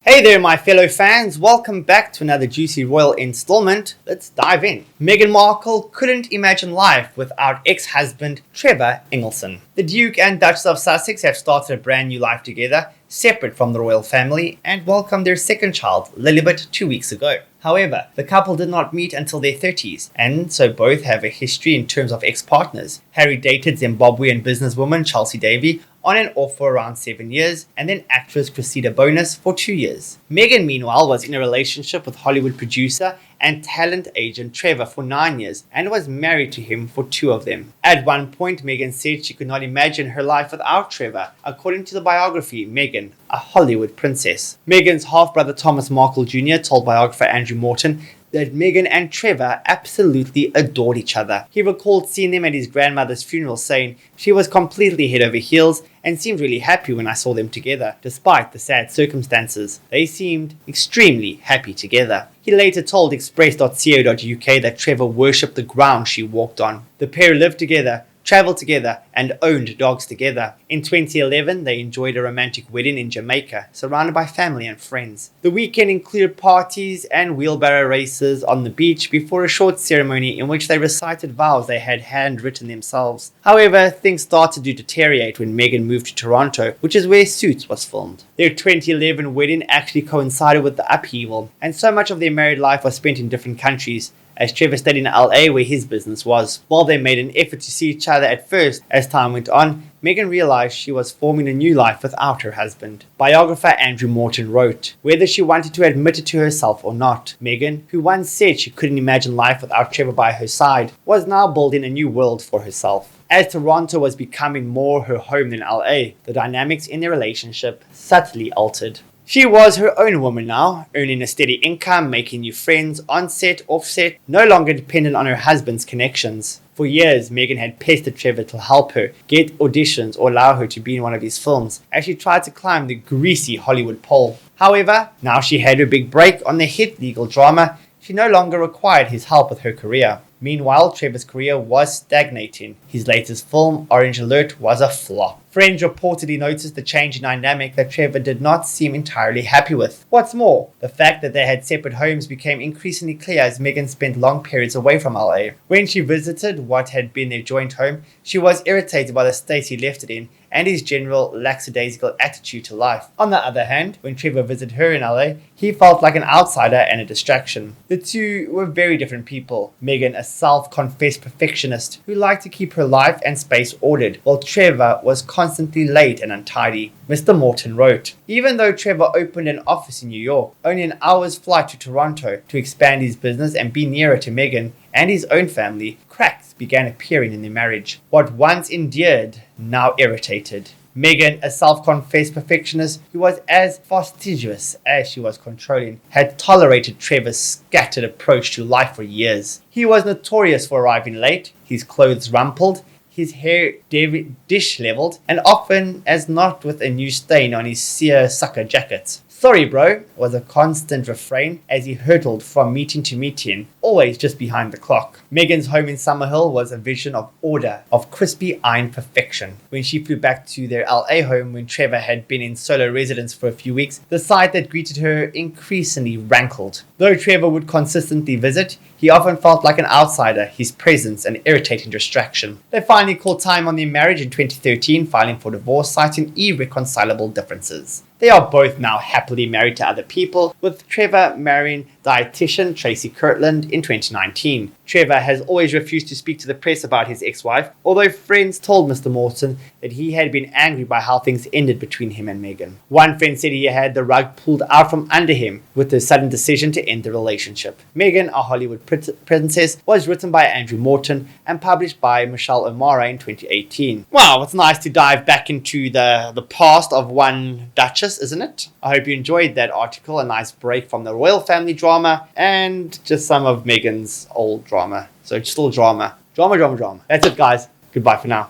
Hey there, my fellow fans. Welcome back to another juicy royal installment. Let's dive in. Meghan Markle couldn't imagine life without ex-husband Trevor Engelson. The Duke and Duchess of Sussex have started a brand new life together, separate from the royal family, and welcomed their second child, Lilibet, 2 weeks ago. However, the couple did not meet until their 30s, and so both have a history in terms of ex-partners. Harry dated Zimbabwean businesswoman Chelsea Davy on and off for around 7 years, and then actress Cressida Bonus for 2 years. Meghan, meanwhile, was in a relationship with Hollywood producer and talent agent Trevor for 9 years and was married to him for 2 of them. At one point, Meghan said she could not imagine her life without Trevor, according to the biography Meghan, a Hollywood Princess. Meghan's half-brother Thomas Markle Jr. told biographer Andrew Morton that Meghan and Trevor absolutely adored each other. He recalled seeing them at his grandmother's funeral, saying, "She was completely head over heels and seemed really happy when I saw them together, despite the sad circumstances. They seemed extremely happy together." He later told Express.co.uk that Trevor worshipped the ground she walked on. The pair lived together, traveled together, and owned dogs together. In 2011, they enjoyed a romantic wedding in Jamaica, surrounded by family and friends. The weekend included parties and wheelbarrow races on the beach before a short ceremony in which they recited vows they had handwritten themselves. However, things started to deteriorate when Meghan moved to Toronto, which is where Suits was filmed. Their 2011 wedding actually coincided with the upheaval, and so much of their married life was spent in different countries, as Trevor stayed in LA where his business was. While they made an effort to see each other at first, as time went on, Meghan realized she was forming a new life without her husband. Biographer Andrew Morton wrote, whether she wanted to admit it to herself or not, Meghan, who once said she couldn't imagine life without Trevor by her side, was now building a new world for herself. As Toronto was becoming more her home than LA, the dynamics in their relationship subtly altered. She was her own woman now, earning a steady income, making new friends, on-set, off-set, no longer dependent on her husband's connections. For years, Meghan had pestered Trevor to help her get auditions or allow her to be in one of his films, as she tried to climb the greasy Hollywood pole. However, now she had her big break on the hit legal drama, she no longer required his help with her career. Meanwhile, Trevor's career was stagnating. His latest film, Orange Alert, was a flop. Friends reportedly noticed the change in dynamic that Trevor did not seem entirely happy with. What's more, the fact that they had separate homes became increasingly clear as Meghan spent long periods away from LA. When she visited what had been their joint home, she was irritated by the state he left it in and his general lackadaisical attitude to life. On the other hand, when Trevor visited her in LA, he felt like an outsider and a distraction. The two were very different people. Meghan, a self-confessed perfectionist who liked to keep her life and space ordered, while Trevor was constantly late and untidy. Mr. Morton wrote, even though Trevor opened an office in New York, only an hour's flight to Toronto to expand his business and be nearer to Meghan and his own family, cracks began appearing in their marriage. What once endeared now irritated. Meghan, a self-confessed perfectionist who was as fastidious as she was controlling, had tolerated Trevor's scattered approach to life for years. He was notorious for arriving late, his clothes rumpled, his hair dish-leveled, and often as not with a new stain on his seersucker jackets. "Sorry bro," was a constant refrain as he hurtled from meeting to meeting, always just behind the clock. Meghan's home in Summerhill was a vision of order, of crispy iron perfection. When she flew back to their LA home when Trevor had been in solo residence for a few weeks, the sight that greeted her increasingly rankled. Though Trevor would consistently visit, he often felt like an outsider, his presence an irritating distraction. They finally called time on their marriage in 2013, filing for divorce, citing irreconcilable differences. They are both now happily married to other people, with Trevor marrying dietitian Tracy Kirtland in 2019. Trevor has always refused to speak to the press about his ex-wife, although friends told Mr. Morton that he had been angry by how things ended between him and Meghan. One friend said he had the rug pulled out from under him with the sudden decision to end the relationship. Meghan, a Hollywood Princess, was written by Andrew Morton and published by Michelle O'Mara in 2018. Wow, it's nice to dive back into the past of one Duchess, isn't it? I hope you enjoyed that article, a nice break from the royal family drama and just some of Meghan's old drama. So still drama. Drama. That's it, guys. Goodbye for now.